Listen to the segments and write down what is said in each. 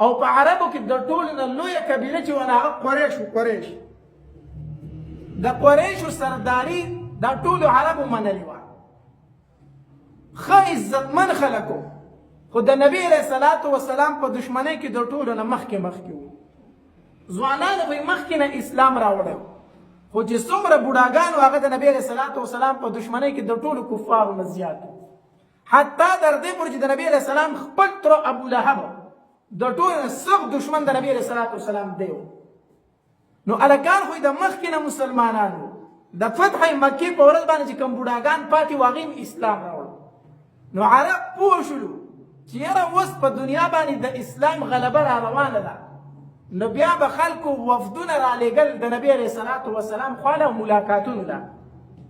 او په عربو کې د ټولو نه لویه قبیله چې وه هغه قریش و. قریش د قریشو سرداري دا ټولو عربو منلې وه. ښه عزتمن خلک وو، خو د نبي علیه الصلاة وسلام په دشمنۍ کې د ټولو نه مخکې وو. ځوانانو به یې مخکې نه اسلام راوړی، خو چې څومره بوډاګان وو هغه د نبي علیه الصلاة وسلام په دشمنۍ کې د ټولو کفارو نه زیات وو. حتی تر دې پورې چې د نبي علیه السلام خپل تره ابولهب د ټولو نه سخت دشمن د نبي علیه الصلاة وسلام دی و. نو هلکان خو د مخکې نه مسلمانان وو. د فتح مکې په ورځ باندې چې کوم بوډاګان پاتې وو هغې اسلام راوړ. نو عرب پوه شولو چې یاره اوس په دنیا باندې د اسلام غلبه را روانه ده، نو بیا به خلکو وفدونه رالیږل د نبي علیه الصلاة وسلام خواله ملاقاتونو ته.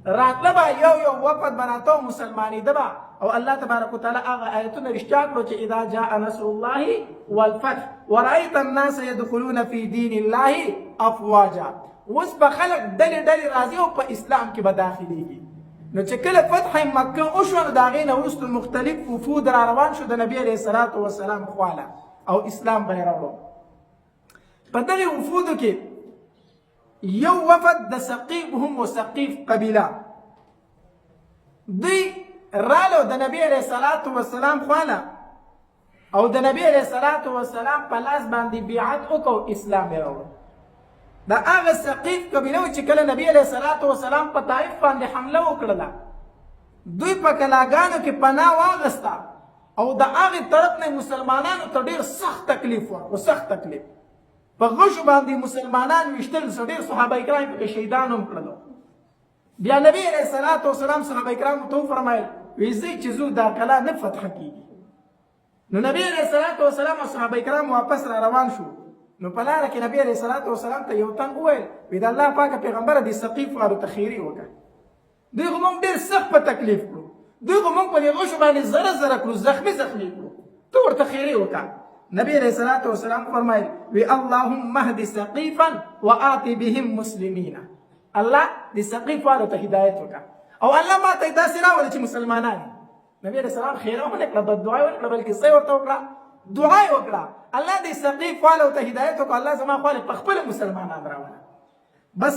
راتله به یو وفد به راته مسلمانېده به، او الله تبارک وتعالی هغه آیتونه رښتیا کړو چې اذا جاء نصر الله والفتح ورأیت الناس يدخلون في دین الله افواجا. اوس به خلک ډلې ډلې راځي او په اسلام کې به داخلېږي. نو چې کله فتح مکه وشوه نو د هغې نه وروسته مختلف وفود را روان شو د نبي علیه الصلاة وسلام خواله او اسلام به یې راوړو. په دغې وفودو کې یو وفد د ثقیف هم و ثقیف قبیله، دوی رالو د نبی علیه الصلاة وسلام خواله او د نبی علیه الصلاة وسلام په لاس باندې بیعت وکړو، اسلام یې راوړو. د هغه ثقیف قبیله چې کله نبی علیه الصلاة وسلام په طائف باندې حمله وکړله، دوی په کلاګانو کې پناه واغسته او د هغې طرف نه مسلمانانو ته ډېر سخت تکلیف ورکړو. سخت تکلیف په غشو باندې مسلمانان ویشتل، ډېر صحابه کرام پکې شهیدان هم کړلو. بیا نبی علیه الصلاة وسلام صحابه کرامو ته وفرمایل وایي ځئ چې ځو دا کلا نه فتح کېږي. نو نبی علیه الصلاة وسلام او صحابه کرام واپس را روان شو. نو په لاره کې نبی علیه الصلاة وسلام ته یو تن وویل وایي د الله پاکه پیغمبره دې ثقیف والو ته خیري وکړه، دوی خو موږ ډېر سخت په تکلیف کړو، دوی خو موږ په دې غشو باندې زره کړو، زخمي کړو، ته ورته خیري وکړه. نبی علیه الصلاة وسلام فرمایل وی اللهم اهد ثقیفا وآت بهم مسلمین. الله دې ثقیف والو ته هدایت وکړه او الله ما ته داسې راولي چې مسلمانان. نبی علیه السلام خیره ونه کړه، بددعا یې ونه کړه، بلکې څه یې ورته وکړه؟ دعا یې وکړه الله دې ثقیف والو ته هدایت وکړه، الله زما خواله په خپله مسلمانان راوله. بس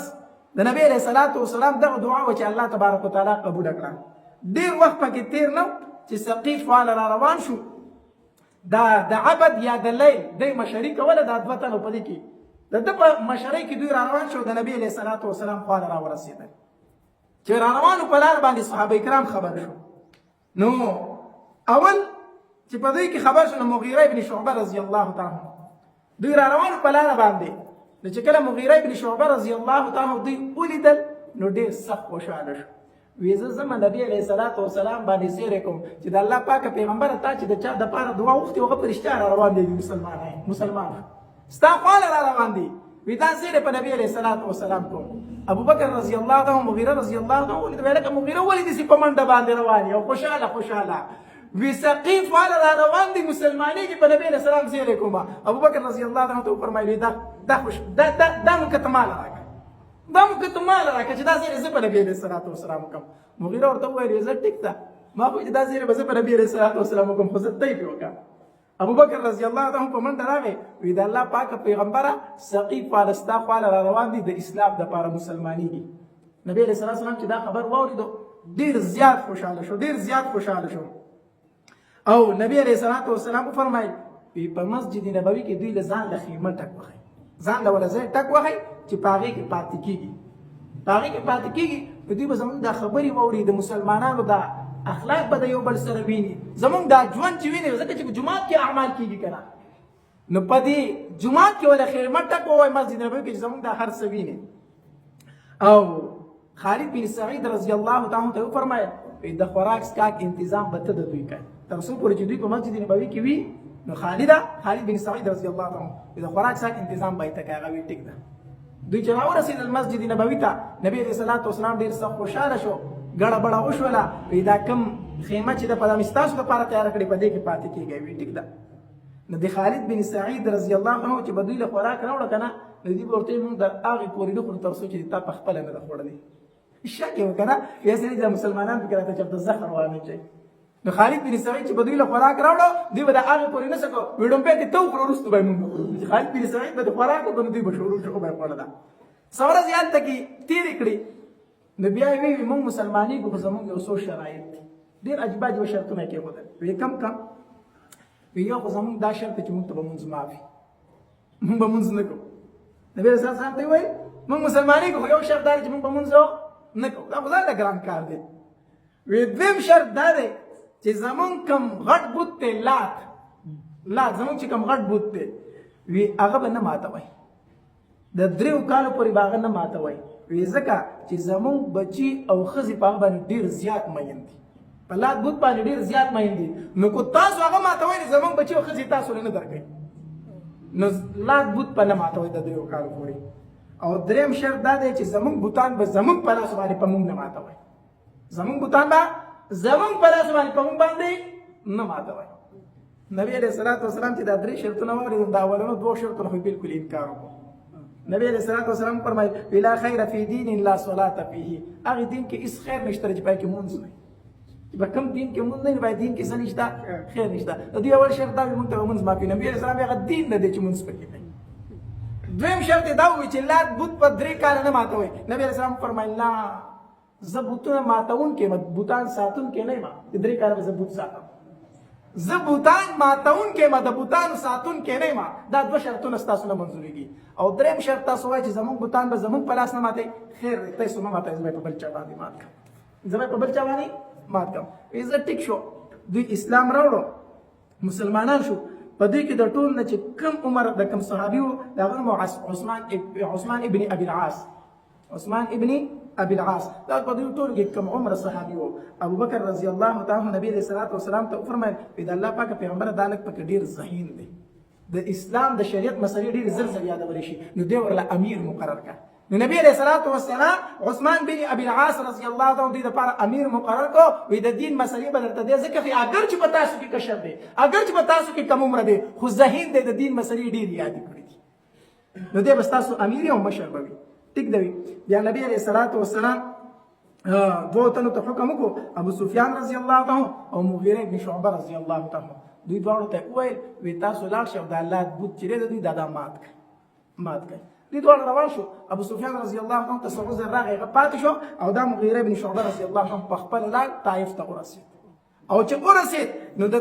د نبی علیه الصلاة وسلام دغه دعا وه چې الله تبارک وتعالی قبوله کړه. ډېر وخت پکې تېر نه چې ثقیف واله را روان شو. دا د عبد یا د لیل دوی مشري کوله، دا دوه تنو په دې کې د ده په مشرۍ کې دوی را روان شو، د نبي علیه الصلاة وسلام خواله را ورسېدل. چې را روانو په لار باندې صحابه کرام خبر شو. نو اول چې په دوی کې خبر شو نو مغیره ابن شعبه رضی الله تعالی عنه دوی را روانو په لاره باندې. نو چې کله مغیره ابن شعبه رضی الله تعالی عنه دوی ولیدل نو ډېر سخت خوشحاله شو. وی زه ځم نبي علیه الصلاة وسلام باندې سیری کوم چې د الله پاکه پیغمبره تا چې د چا دپاره دعا وغوښتې هغه په رښتیا را روان دی مسلمان ستا خواله را روان دی. وی دا سیری په نبي علیه الصلاة وسلام کوم. ابوبکر رضی الله عنه مغیره رضی الله عنه ولید ویل که مغیره ولې داسې په منډه باندې روان یې او خوشحاله وی ثقیف واله را روان دی مسلمانېږي په نبي علیه السلام سیری کومه. ابوبکر رضی الله عنه ته وفرمایل دا مو که ته ماله راکړه، دا مو که ته ماله راکړه چې دا زیری زه په نبي علیه الصلاة وسلام وکړم. مغیره ورته وویل زه ټیک ده ما خو چې دا زیری به زه په نبي علیه الصلاة وسلام وکړم، خو زه ته یې وکړه. ابوبکر رضی الله عنه په منډه راغی وی د الله پاکه پیغمبره ثقیف واله ستا خواله را روان دي د اسلام دپاره مسلمانېږي. نبي علیه الصلاة وسلام چې دا خبر واورېدو ډېر زیات خوشحاله شو. او نبی علیه الصلاة وسلام وفرمایل په مسجد نبوي کې دوی له ځان له خیمه ټک وهئ، ځان له وله ځای ټک وهئ چې په هغې کې پاتې کېږي. نو دوی به زمونږ دا خبرې واوري، د مسلمانانو دا اخلاق به د یو بل سره ویني، زمونږ دا ژوند چې ویني ځکه چې په جومات کې اعمال کېږي که نه، نو په دې جومات کې وله خیمه ټک ووایي مسجد نبوي کې چې زمونږ دا هر څه ویني. او خالد بن سعید رضی الله تعالی عنه وفرمایل د خوراک څښاک انتظام به ته د دوی کوي تر څو پورې چې دوی په مسجد نبوي کې وي. نو خالد بن سعید رضی الله عنه د خوراک څښاک انتظام به یې ته کوي، هغه وی ټیک ده. دوی چې راورسېدل مسجد نبوي ته نبي علیه الصلاة وسلام ډېر سخت خوشحاله شو، ګړه بړه وشوله. وی دا کوم خیمه چې ده په دا مې ستاسو دپاره تیاره کړې په دې کې پاتې کېږئ. وی ټیک ده. نو د خالد بن سعید رضی الله عنه چې به دوی له خوراک راوړه که نه نو دوی به ورته وایي مونږ د هغې پورې نه خورو تر څو چې تا په خپله نه ده خوړلې. شک یې وکړه یا سړي د مسلمانانو پکې راته چېرته زهر وانچوي. نو خالد بن سعید چې په دوی له خوراک راوړو دوی به د هغې پورې نه څه کوو وایي ډومبی دې ته وخورو وروسته به یې مونږ وخورو. خالد بن سعید به د خوراک وکړو نو دوی به شروع شو به یې خوړله. څه ورځې هلته کې تېرې کړې نو بیا یې ویې مونږ مسلمانېږو خو زمونږ یو څو شرایط دي. ډېر عجیب عجیب شرطونه یې کېښودل. ویې کم وی یو خو زمونږ دا شرط دی چې مونږ ته به مونځ معاف وي مونږ به مونځ نه کوو. نبي رسول الله ته یې ویل مونږ مسلمانېږو خو یو شرط دا دی چې مونږ به مونځ نه کوو. دا خو ځان له ګران کار دی. وی دویم شرط دا دی چې زمونږ کوم غټ بت دی لات زمونږ چې کوم غټ بت دی وی هغه به نه ماتوئ د 3 کالو پورې به هغه نه ماتوئ. وی ځکه چې زمونږ بچي او ښځې په هغه باندې ډېر زیات مین دي په لات بت باندې ډېر زیات مین دي نو کو تاسو هغه ماتوئ نو زمونږ بچي او ښځې تاسو نه درکوي نو لات بت په نه ماتوئ د 3 کالو پورې. او دریم شرط دا دی چې زمونږ بوتان به زمونږ په لاس باندې په مونږ نه ماتوئ زمونږ بوتان به زمونږ په لاس باندې په مونږ باندې نه ماتوئ. نبی علیه الصلاة والسلام چې دا 3 شرطونه واورېدل د اولنو 2 شرطونو خو بالکل انکار وکړو. نبی علیه الصلاة والسلام فرمایي لا خیر فی دین لا صلاة فیه. هغې دین کې هېڅ خیر نشته چې پای کې مونځ نه چې په کوم دین کې مونځ نه وي باید دین کې څه نشته خیر نشته. د دوی اول شرط دا وي مونږ ته به مونځ معافي. نبي علیه السلام هغه دین نه دی چې مونځ پکې کوي. دویم شرط دا وي چې لات بت په 3 کاله نه ماتوئ. نبی علیه السلام فرمایي نه زه بوتونه ماتونکی یم بوتان ساتونکی نه یم 3 کاله به زه بوت ساتم زه بوتان ماتونکی یم د بوتانو ساتونکی نه یم. دا 2 شرطونه ستاسو نه منظورېږي. او دریم شرط تاسو وایئ چې زمونږ بوتان به زمونږ په لاس نه ماتئ خیر دی تاسو مه ماتئ زه به یې په بل چا باندې مات کړم زه به یې په بل چا باندې مات کړم. زه ټیک شو دوی اسلام راوړو مسلمانان شو. په دوی کې د ټول نه چې کم عمر د کم صحابي و د هغه نوم عثمان ابن ابي العاص دا په دوی ټول کې کم عمر صحابي و. ابوبکر رضی الله تعالی نبی علیه الصلاة والسلام ته وفرمایل د الله پاک پیغمبر دا لږ پکې ډېر ذهین دی د اسلام د شریعت مسلې ډېرې زر یادولی شي نو دی ورله امیر مقرر کړه. نو نبی علیه الصلاة والسلام عثمان بن ابي العاص رضی الله تعالی دوی دپاره امیر مقرر کړو. وی د دین مسلې به درته دی ځکه اگر چې په تاسو کې کشر دی اگر چې په تاسو کې کم عمره دی خو ذهین دی د دین مسلې ډېرې یادې کړې دي نو دی به ستاسو امیر او مشر به وي. ټیک دی. بیا نبی علیه الصلاة والسلام 2 تنو ته حکم وکړو ابو سفیان رضی الله تعالی او مغیره بن شعبه رضی الله تعالی دوی دواړو ته وویل وی تاسو لاړ شئ او د الله بت چې دی د دوی دا مات کړئ دوی دواړه روان شو. ابو سفیان رضی الله عنه ته څو ورځې راغی هغه پاتې شو او دا مغیره بن شعبه رضی الله عنه په خپله لار طایف ته ورسېد. او چې ورسېد نو د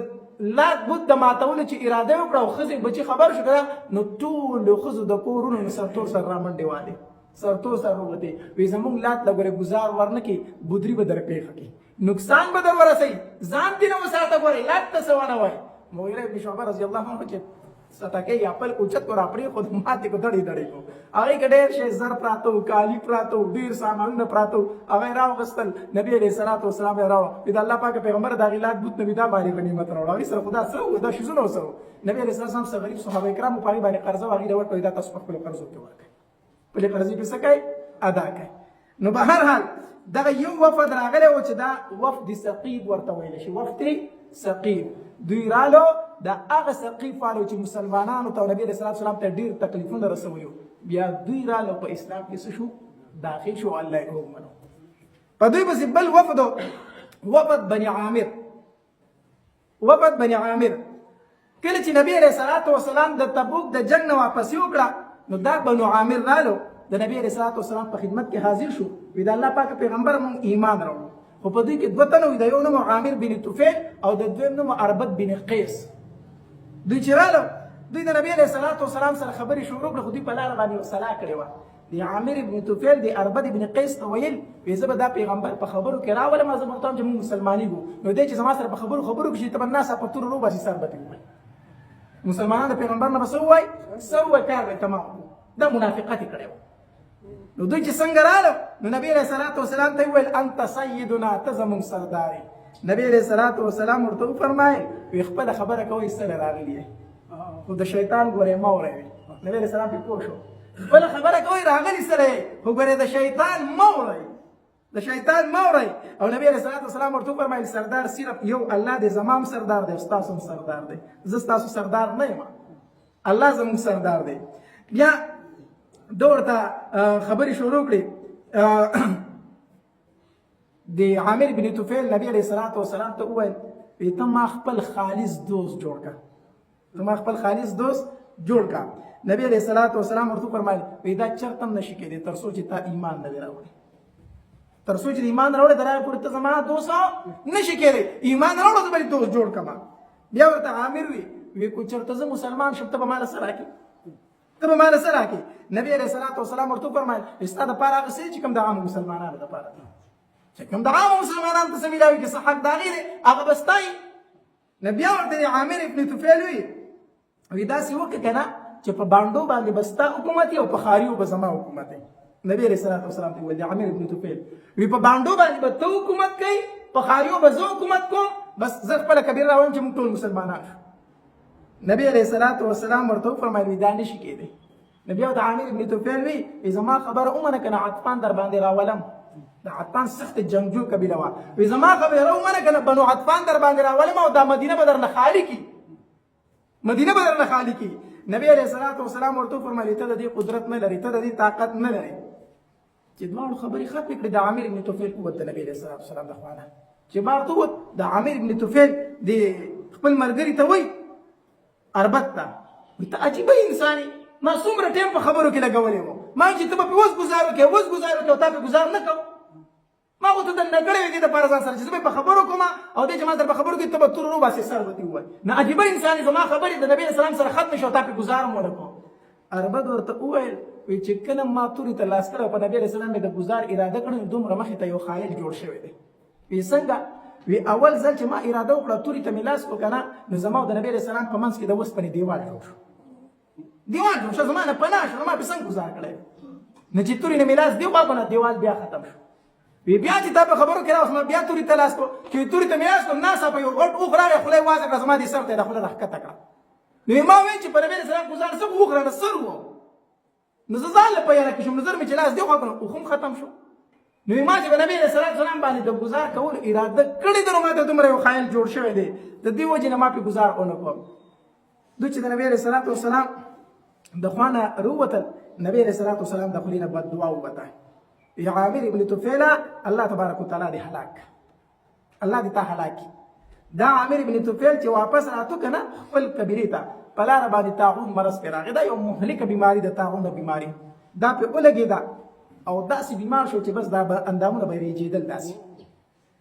لات بت د ماتولو چې اراده وکړه او ښځې بچي خبر شو که نو ټولو ښځو د کورونو نه سرتور سر رامنډې والې سرتور سر ووتې وی زمونږ لات له ګورې ګزار ورنه کړي بودري به در پېښه کړي نقصان به در ورسوي ځان دې نه وساته ګورې لات ته څه ونه وایي. مغیره بن شعبه رضی الله عنه چې سټکې خپل اوچت کو راپړې خو ماتې کو دړې کو هغې کې ډېر شی زر پراته وو کالي پراته وو ډېر سامانونه پراته وو هغه یې راوغوښتل. نبي علیه الصلاة والسلام یې راوړه وي د الله پاک پیغمبر د هغې لات بوت نه وي دا باندې غنیمت راوړه هغې سره خو دا څه وو دا شیزونه ورسره وو. نبي علیه السلام څه غریب صحابه کرامو په هغې باندې قرضه وه هغې ته ورکړه دا تاسو په خپلو قرضو کې ورکړئ خپلې قرضې پې څه کوئ ادا کوئ. نو به هر حال دغه یو وفد راغلی و چې دا وفد ثقیف ورته ویلی شي وفد ثقیف دوی رالو دا هغه ثقیف والو چې مسلمانانو ته نبی علیه الصلاة والسلام ته ډېر تکلیفونه رسولي بیا دوی رالو په اسلام کې څه شو داخل شو الله یې ومنو. په دوی پسې بل وفد وفد بني عامر کله چې نبی علیه الصلاة والسلام د تبوک د جنګ نه واپسي وکړه نو دا بنو عامر رالو د نبی علیه الصلاة والسلام په خدمت کې حاضر شو. وی د الله پاک پیغمبر مونږ ایمان راوړو خو په دوی کې 2 تنه وي د یو نوم عامر بن طفیل او د دویم نوم اربد بن قیس. دوی چې رالو دوی د نبی علیه الصلاة والسلام سره خبرې شروع کړه خو دوی په لاره باندې وصلا کړې وه. د عامر بن طفیل د اربد بن قیس ته ویل وی زه به دا پیغمبر په خبرو کې راولم زه به ورته وایم چې موږ مسلمانېږو نو دی چې زما سره په خبرو کې شي ته به ناسه په تورو روباسي سر به ترې ووایي مسلمانان د پیغمبر نه به څه ووایي کار به تمام دا منافقت یې کړی و. نو دوی چې څنګه راغلو نو نبی علیه الصلاة والسلام ته وویل انت سیدنا ته زموږ سردار یې. نبی علیه الصلاة والسلام ورته وفرمایل وی خپله خبره کوئ سره راغلي یې خو د شیطان ګورې مه اورئ. نبی علیه السلام پرې پوه شو خپله خبره کوئ راغلي سره یې خو ګورې د شیطان مه اورئ او نبی علیه الصلاة والسلام ورته وفرمایل سردار صرف یو الله دی زما هم سردار دی او ستاسو هم سردار دی زه ستاسو سردار نه یم الله زموږ سردار دی. بیا ده ورته خبرې شروع کړې د عامر بن طفیل نبی علیه الصلاة والسلام ته وویل وی ته ما خپل خالص دوست جوړ کا ته ما خپل خالص دوست جوړ کا نبی علیہ الصلوۃ والسلام ورته فرمایل وی دا چرته نشي کېدی تر څو چې تا ایمان نه راوړې تر څو چې ایمان راوړې درای پورې ته زما دوست نشي کېدی ایمان راوړې ته بل دوست جوړ کما بیا ورته عامر وی کو چرته زه مسلمان شم ته به مال سره کی ته به مال سره کی نبی علیہ الصلوۃ والسلام ورته فرمایل استاد لپاره هغه څه چې کوم د عام مسلمانانو لپاره چې کوم د عام مسلمانانو ته سميلاوي کې صحت داغي هغه بستای نبی ورته عامر ابن طفیل وی دا سی وکړه کنه چې په باندو باندې بستا حکومت او په خاریو به زما حکومت نبی رسول الله صلی الله علیه وسلم عامر ابن طفیل وی په باندو باندې به تو حکومت کوي په خاریو به زه حکومت کوم بس زه خپل کبیر راوم چې موږ ټول مسلمانان نبی علیہ الصلوۃ والسلام ورته فرمایي دا نشي کېدی نبی او د عامر ابن طفیل وی زما خبره اومنه کنه عطفان در باندې راولم د عطفان سخت جنگجو قبیله وا وی زما خبره اومنه کنه بنو عطفان در باندې راولم او د مدینه بدر نه خالی کی مدینه بدر نه خالی کی نبی علیہ الصلوۃ والسلام ورته فرمایي ته د دې قدرت نه لري ته د دې طاقت نه لري چې دوه خبرې ختم کړې د عامر ابن طفیل قوت نبی علیہ الصلوۃ والسلام د خوانه چې بارته وت د عامر ابن طفیل د خپل مرګري ته وای اربط ته عجیب انساني ما څومره ټیم په خبرو کې لګولې وو ما چې ته په وس گزارو کې او تا په گزار نه کو ما وته د نګړې دې د پارځان سره چې په خبرو کوم او دې چې ما در په خبرو کې ته به تور رو باسي سر وتی وای نه عجیب انساني زما خبرې د نبی اسلام سره ختم شو تا په گزار مو نکو اربد ورته وویل وی چې کله ما توري ته لاس کړ په نبی اسلام مې د گزار اراده کړې دومره مخې ته یو خایل جوړ شوی دی وی څنګه وی اول ځل چې ما اراده وکړه توري ته مې لاس وکنه نو زما د نبی اسلام په منځ کې د وسپنې دیوال جوړ شو زما نه پناه شو ما په څنګه گزار کړې نه چې توري نه مې لاس دی واګونه دیوال بیا ختم شو وی بیا چې تا په خبرو کې راوښ بیا توري ته لاس کو چې توري ته مې لاس کو ناسا په یو غټ اوخره خولای وازه کړه زما دې سر ته خولای راکته کړه نو ما وی چې په نبی اسلام گزار سم اوخره سر وو نو زال په یاره کې شم نظر مې چې لاس دی واګونه او هم ختم شو نو ما چې په نبی اسلام باندې د گزار کول اراده کړې درو ما ته دومره یو خیال جوړ شوی دی د دې وجه نه ما په گزار اون کوم دوی چې د نبی اسلام د خوانه روته نبی اسلام د خلینه بد دعا وبته یا عامر ابن طفیل الله تبارک وتعالى دې هلاک الله دې ته هلاک دا عامر ابن طفیل چې واپس راتو کنه خپل کبیره ته پلار باندې طاعون مرض پیراغه دا یو مهلک بیماری د طاعون بیماری دا په ولګی دا او داسې بیمار شو چې بس دا اندامونه به ریجیدل داسې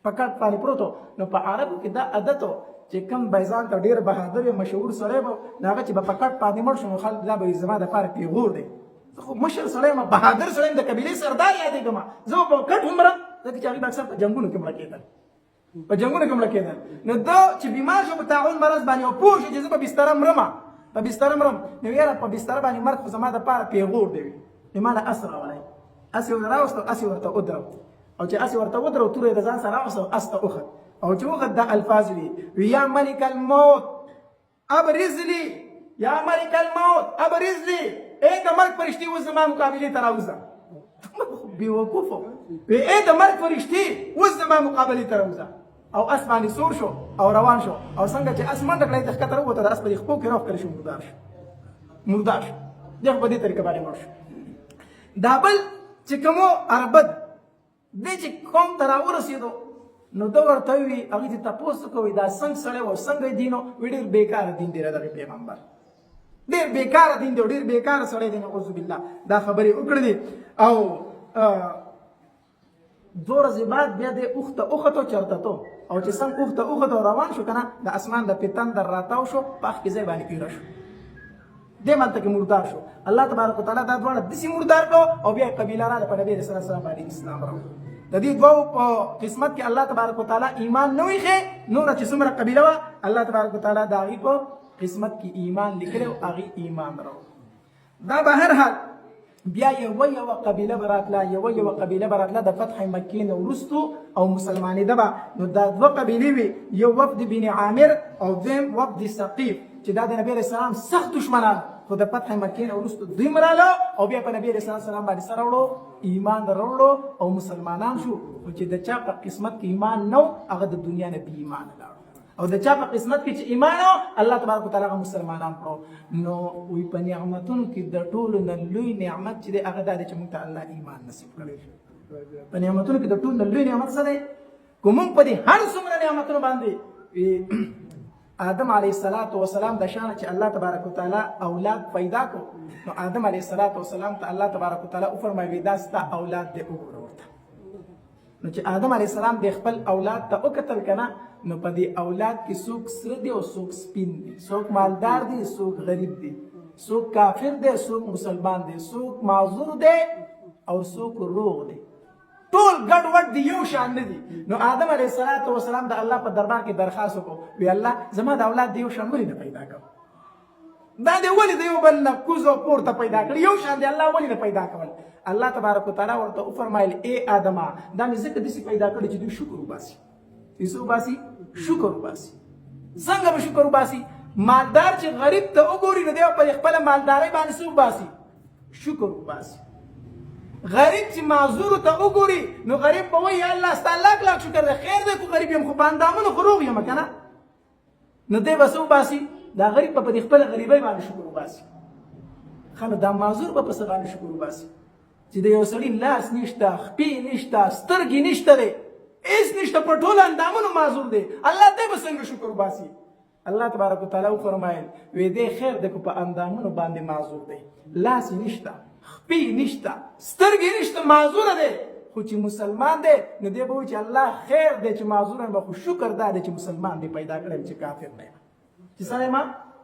پکړ پانی پروتو نو په عربو کې دا عادت چې کم بایزان ته ډیر بهادر مشهور سره به هغه چې په پکړ پانی مړ شو خلک دا به زما د پاره پیغور دی خو مشر سره ما بهادر سره د قبيله سردار یادې کوم زه په کټ عمره د چې هغه اکثر په جنگونو کې مړ کېدل په جنگونو کې مړ کېدل نو دا چې بیمار شو په تعاون مرز باندې او پوه چې زه په بستر مرم په بستر مرم نو یاره په بستر باندې مرګ زما د پاره پیغور دی ایمانه اسره ولای اسی ورته اسی ورته ودرو او چې اسی ورته ودرو تورې د ځان سره اوسه استه اوخه او چې وخت د الفاظ وی یا ملک الموت ابرز لي یا ملک الموت ابرز لي اے د مرګ فرشتي و زما مقابله ته راوځه بیوقوفو اے د مرګ فرشتي و زما مقابله ته راوځه او اسماني سور شو او روان شو او څنګه چې اسمان ډکړې د خطر وته د اسپري خپو کې راخ کړی شو مردار شو دغه په دې طریقه باندې مړ شو دا بل چې کومو عربد د چې کوم تر ورسېدو نو دا ورته وی هغه ته تاسو کوی دا څنګه سره و څنګه دینو ویډیر بیکار دین دی د پیغمبر ډیر بیکار دین دی ډیر بیکار سره دی نعوذ بالله دا خبرې وکړې او زور زباد بیا د اوخته چرته تو او چې څنګه اوخته روان شو کنه د اسمان د پیتان در راتاو شو پخ کې ځای باندې پیرا شو دې مالته کې مردار شو الله تبارک وتعالى دا دواړه د سي مردار کو او بیا قبيله را په نبی رسول الله باندې اسلام راو د دې دوه په قسمت کې الله تبارک وتعالى ایمان نه ویخه نور چې څومره قبيله وا الله تبارک وتعالى دا غي په قسمت کې ایمان لیکلو هغه ایمان راو دا به هر حال بیا یو قبیله براتله یو قبیله براتله د فتح مکې نه ورستو او مسلمانې دبا نو دا دوه قبیلې وي یو وفد بن عامر او دیم وفد ثقيف چې دا د نبی رسول الله سخت دشمنان خو د فتح مکې نه ورستو دوی مراله او بیا په نبی رسول الله باندې سره وړو ایمان وروړو او مسلمانان شو چې د چا په قسمت کې ایمان نو هغه د دنیا نه بي ایمان لاړ او د چا په قسمت کې چې ایمان الله تبارک وتعالى مسلمانان کړو نو وی په نعمتونو کې د ټولو نه لوی نعمت چې هغه د چې موږ ته الله ایمان نصیب کړی په نعمتونو کې د ټولو نه لوی نعمت څه دی کوم په دې هر څومره نعمتونو باندې آدم علیه السلام د شان چې الله تبارک وتعالى اولاد پیدا کو نو آدم علیه السلام ته الله تبارک وتعالى او فرمایي دا ستا اولاد دې وګوره ورته. نو چې آدم علیه السلام د خپل اولاد ته وکتل کنه نو په دې اولاد کې څوک سره دي او څوک سپین دي، څوک مالدار دي، څوک غریب دي، څوک کافر دي، څوک مسلمان دي، څوک معذور دي او څوک روغ دي، ټول ګډ وډ دی، یو شان نه دي. نو آدم علیه السلام د الله په دربار کې درخواست وکړو، وی الله زما د اولاد د یو شان ولې نه پیدا کړ؟ دا دې ولې د یو بل نه کوز او پورته پیدا کړ؟ یو شان دی الله ولې نه پیدا کول؟ الله تبارک وتعالى ورته وفرمایل ای آدمه دا مې ځکه داسې پیدا کړی چې دوی شکر وباسي. څه وباسي؟ شکر وباسي. څنګه به شکر وباسي؟ مالدار چې غریب ته وګوري نو دی په خپله مالدارۍ باندې څه وباسي؟ شکر وباسي. غریب چې معذور ته وګوري نو غریب به وایي یا الله ستا لاک لاک شکر دی، خیر دی خو غریب یم خو په اندامونو خو روغ یم که نه. نو دی به څه وباسي؟ دا غریب به په دې خپله غریبۍ باندې شکر وباسي. ښه نو دا معذور به په څه باندې شکر وباسي؟ چې د یو سړي لاس نشته، خپې نشته، سترګې نشته دی، هېڅ نشته، په ټولو اندامونو معذور دی، الله دی به څنګه شکر وباسي؟ الله تبارک وتعالی وفرمایل وی دی خیر دی که په اندامونو باندې معذور دی، لاس یې نشته، خپې نشته، سترګې نشته، معذوره دی، خو چې مسلمان دی نو دی به وایي چې الله خیر دی چې معذور یم، خو شکر دا دی چې مسلمان دی پیدا کړی چې کافر نه یم، چې څه نه یم؟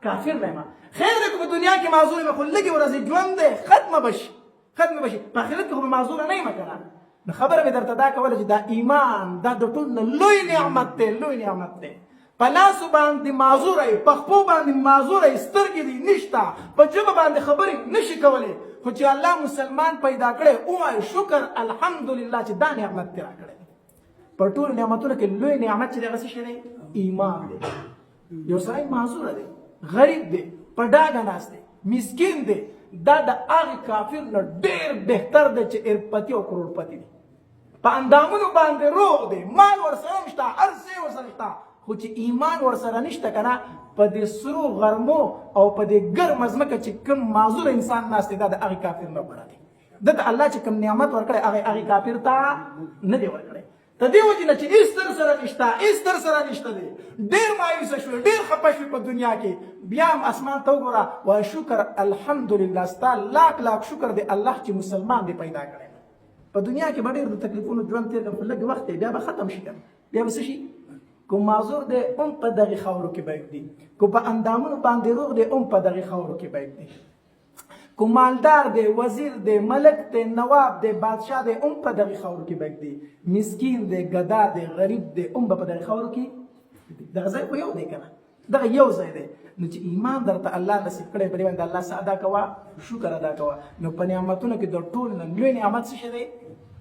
کافر نه یم. خیر دی که په دنیا کې معذور یم خو لږې ورځې ژوند دی ختمه بشي، ختمه بشي، په آخرت کې خو به معذوره نه یم که نه. نو خبره مې درته دا کوله چې دا ایمان دا د ټول نه لوی نعمت دی، لوی نعمت دی. په لاسو باندې معذوره یې، په خپو باندې معذوره یې، سترګې دې نشته، په ژبه باندې خبرې نشي کولی، خو چې الله مسلمان پیدا کړی ووایه شکر الحمدلله چې دا نعمت دې راکړی. په ټولو نعمتونو کې لوی نعمت چې دی هغه څه شی دی؟ ایمان دی. یو سړی معذوره دی، غریب دی، په ډاګه ناست دی، مسکین دی، دا د هغې کافر نه ډېر بهتر دی چې ارپتي او کروڑپتي دی. په اندامونو باندې روغ دی، مال ورسره شته، هر څه ورسره شته، خو چې ایمان ورسره نشته که نه په دې سرو غرمو او په دې ګرمه ځمکه چې کوم معذور انسان ناست دی دا د هغې کافر نه غوره دی. ده ته الله چې کوم نعمت ورکړی هغې کافر ته نه دی ورکړی. د دې وجې نه چې هېڅ در سره نشته، هېڅ در سره نشته دی، ډېر مایوسه شوې، ډېر خفه شوې په دنیا کې، بیا هم اسمان ته وګوره وایه شکر الحمدلله ستا لاک لاک شکر دی الله چې مسلمان دی پیدا کړی. په دنیا کې به ډېر د تکلیفونو ژوند تېر کړم خو لږ وخت دی بیا به ختم شي که بیا به څه شي؟ کو معذور دی هم په دغې خاورو کې به ږدي، کو په اندامونو باندې روغ دی هم په دغې خاورو کې به ږدي، کو مالدار دی، وزیر دی، ملک دی، نواب دی، بادشاه دی هم په دغې خاورو کې به ږدي، مسکین دی، ګدا دی، غریب دی هم به په دغې خاورو کې دغه ځای خو یو دی که نه، دغه یو ځای دی. نو چې ایمان درته الله نصیب کړی په دې باندې الله څه ادا کوه؟ شکر ادا کوه. نو په نعمتونو کې د ټولو نه لوی نعمت څه شی دی؟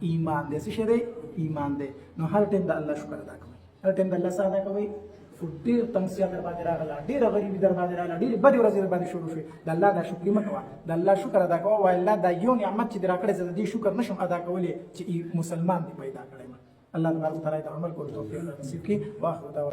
ایمان دی. څه شی دی؟ ایمان دی. نو هر ټیم د الله شکر ادا کوئ، هر ټیم د الله څه ادا کوئ؟ ډېر تنګسیا در باندې راغله، ډېره غریبي در باندې راغله، ډېرې بدې ورځې در باندې شروع شوې، د الله دا شکر مه کوه، د الله شکر ادا کوه. وایه الله دا یو نعمت چې دې راکړی زه د دې شکر نشم ادا کولی چې مسلمان دې پیدا کړی. الله تبارک وتعالی د عمل کولو توفیق نصیب کړي. واخر دعوانا